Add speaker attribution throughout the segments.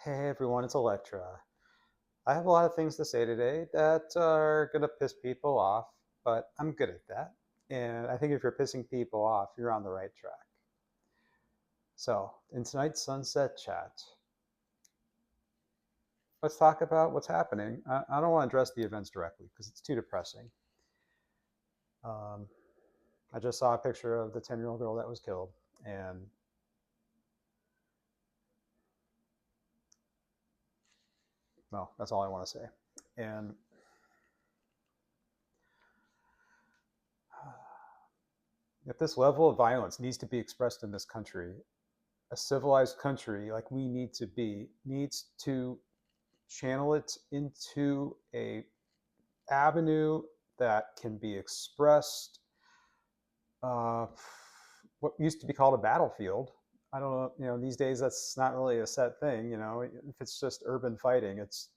Speaker 1: Hey everyone, it's Electra. I have a lot of things to say today that are going to piss people off, but I'm good at that. And I think if you're pissing people off, you're on the right track. So, in tonight's Sunset Chat, let's talk about what's happening. I don't want to address the events directly because it's too depressing. Um, I just saw a picture of the 10-year-old girl that was killed, and well, that's all I want to say. And if this level of violence needs to be expressed in this country, a civilized country like we need to be needs to channel it into a avenue that can be expressed, uh, what used to be called a battlefield. I don't know, these days that's not really a set thing. If it's just urban fighting, it's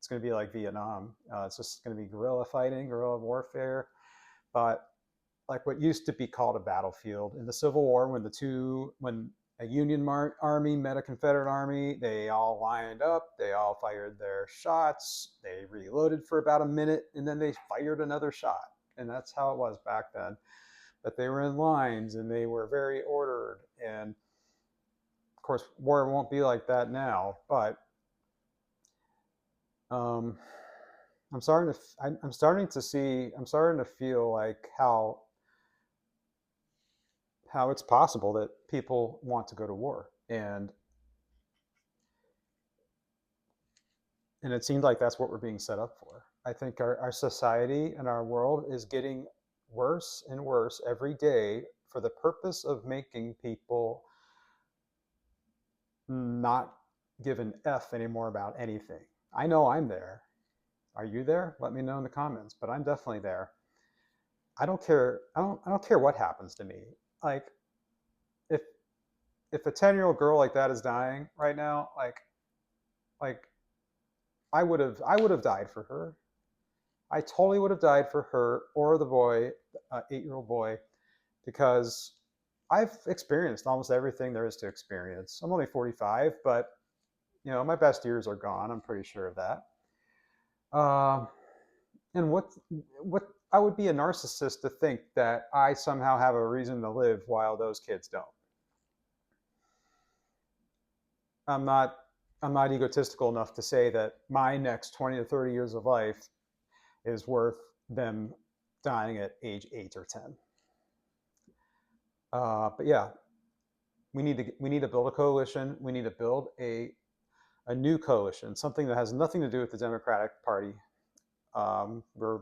Speaker 1: going to be like Vietnam. It's just going to be guerrilla fighting, guerrilla warfare. But like what used to be called a battlefield in the Civil War, when a Union army met a Confederate army, they all lined up, they all fired their shots, they reloaded for about a minute, and then they fired another shot. And that's how it was back then. But they were in lines and they were very ordered. And of course, war won't be like that now. But um, I'm starting to feel like how it's possible that people want to go to war. And it seems like that's what we're being set up for. I think our society and our world is getting worse and worse every day for the purpose of making people not give an F anymore about anything. I know I'm there. Are you there? Let me know in the comments, but I'm definitely there. I don't care. I don't care what happens to me. Like if if a 10-year-old girl like that is dying right now, like I would have died for her. I totally would have died for her or the boy, 8-year-old boy, because I've experienced almost everything there is to experience. I'm only 45, but my best years are gone. I'm pretty sure of that. Uh, and what I would be a narcissist to think that I somehow have a reason to live while those kids don't. I'm not I'm not egotistical enough to say that my next 20 to 30 years of life is worth them dying at age 8 or 10. But yeah, we need to build a coalition. We need to build a new coalition, something that has nothing to do with the Democratic Party. We're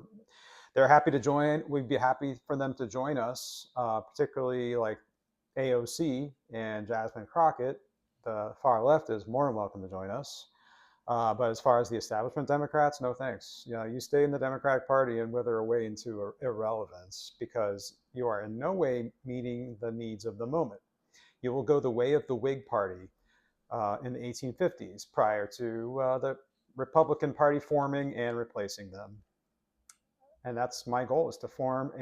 Speaker 1: They're happy to join. We'd be happy for them to join us, particularly like AOC and Jasmine Crockett. The far left is more than welcome to join us. But as far as the establishment Democrats, no thanks. You stay in the Democratic Party and wither away into irrelevance because you are in no way meeting the needs of the moment. You will go the way of the Whig Party in the 1850s prior to the Republican Party forming and replacing them. And that's my goal, is to form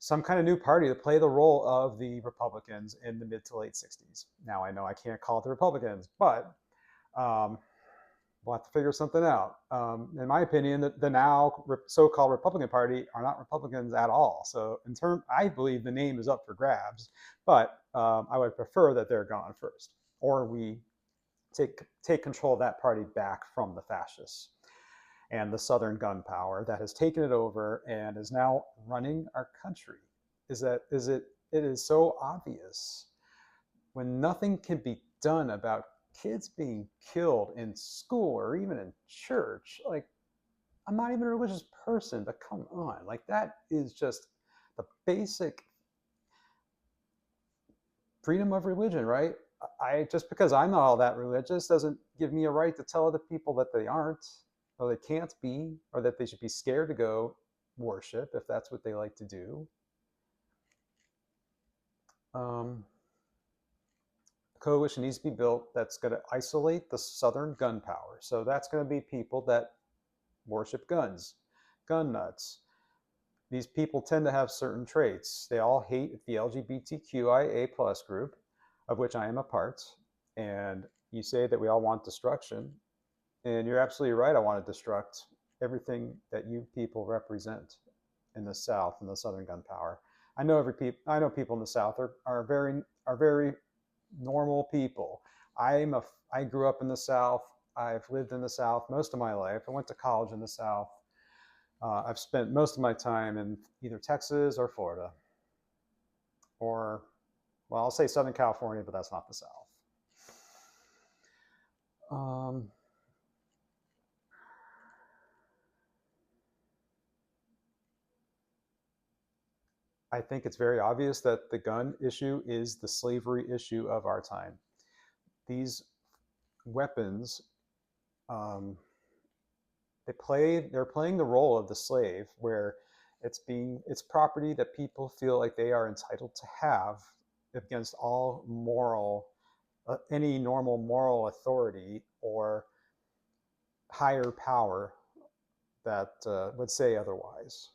Speaker 1: some kind of new party to play the role of the Republicans in the mid to late 60s. Now I know I can't call it the Republicans, but we'll have to figure something out. In my opinion, the now so-called Republican Party are not Republicans at all. So I believe the name is up for grabs, but I would prefer that they're gone first, or we take control of that party back from the fascists and the Southern gun power that has taken it over and is now running our country. It is so obvious when nothing can be done about kids being killed in school or even in church. Like, I'm not even a religious person, but come on, like that is just the basic freedom of religion, right? I Just because I'm not all that religious doesn't give me a right to tell other people that they aren't, or they can't be, or that they should be scared to go worship if that's what they like to do. Um, a coalition needs to be built that's going to isolate the Southern gun power. So that's going to be people that worship guns, gun nuts. These people tend to have certain traits. They all hate the LGBTQIA plus group, of which I am a part, and You say that we all want destruction, and you're absolutely right. I want to destruct everything that you people represent in the South and the Southern gun power. I know people in the South are very normal people. I grew up in the South. I've lived in the South most of my life. I went to college in the South. I've spent most of my time in either Texas or Florida, or, well, I'll say Southern California, but that's not the South. Um, I think it's very obvious that the gun issue is the slavery issue of our time. These weapons, um, they're playing the role of the slave, where it's property that people feel like they are entitled to have against all any normal moral authority or higher power that would say otherwise.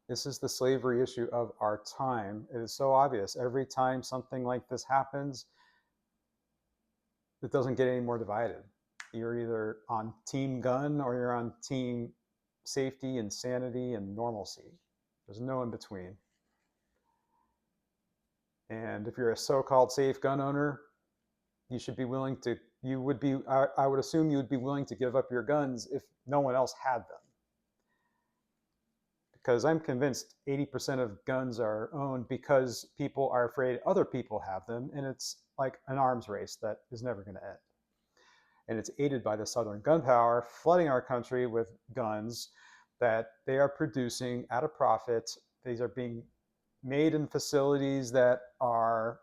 Speaker 1: This is the slavery issue of our time. It is so obvious. Every time something like this happens, it doesn't get any more divided. You're either on team gun or you're on team safety and sanity and normalcy. There's no in between. And if you're a so-called safe gun owner, you should be willing to, you would be, I would assume you would be willing to give up your guns if no one else had them. Because I'm convinced 80% of guns are owned because people are afraid other people have them, and it's like an arms race that is never going to end. And it's aided by the Southern gun power flooding our country with guns that they are producing at a profit. These are being made in facilities that are,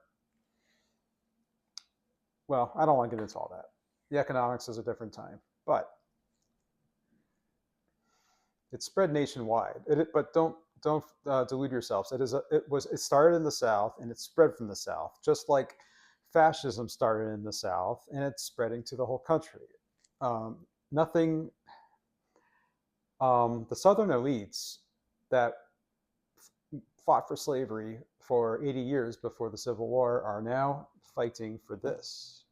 Speaker 1: well, I don't want to get into all that. The economics is a different time, but it's spread nationwide. But don't delude yourselves. It started in the South and it spread from the South, just like fascism started in the South and it's spreading to the whole country. Nothing. The Southern elites that fought for slavery for 80 years before the Civil War are now fighting for this.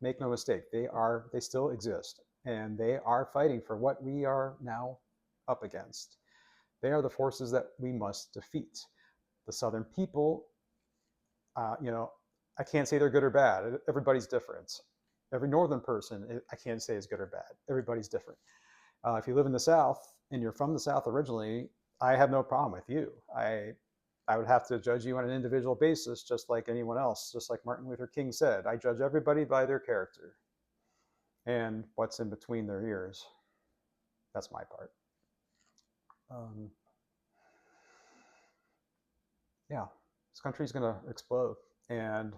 Speaker 1: Make no mistake, they still exist, and they are fighting for what we are now up against. They are the forces that we must defeat. The Southern people, I can't say they're good or bad. Everybody's different. Every Northern person, I can't say is good or bad. Everybody's different. If you live in the South and you're from the South originally, I have no problem with you. I would have to judge you on an individual basis, just like anyone else. Just like Martin Luther King said, I judge everybody by their character and what's in between their ears. That's my part. Yeah, this country's going to explode, and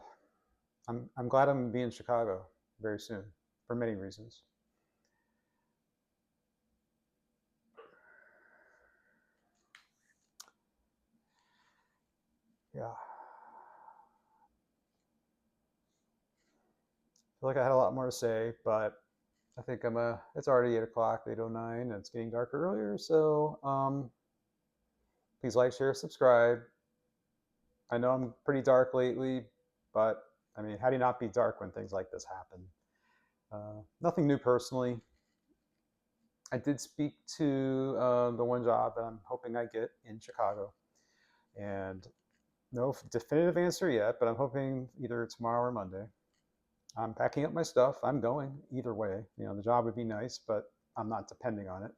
Speaker 1: I'm glad I'm going to be in Chicago very soon for many reasons. Yeah. I feel like I had a lot more to say, but I think it's already 8 o'clock, 8:09, and it's getting darker earlier. So please like, share, subscribe. I know I'm pretty dark lately, but I mean, how do you not be dark when things like this happen? Nothing new personally. I did speak to the one job that I'm hoping I get in Chicago, and no definitive answer yet, but I'm hoping either tomorrow or Monday. I'm packing up my stuff. I'm going either way. The job would be nice, but I'm not depending on it.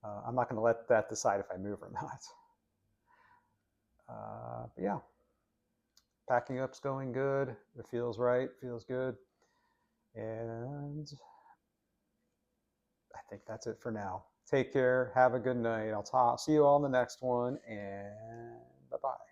Speaker 1: I'm not going to let that decide if I move or not. But yeah, packing up's going good. It feels right, feels good. And I think that's it for now. Take care. Have a good night. I'll see you all in the next one, and bye-bye.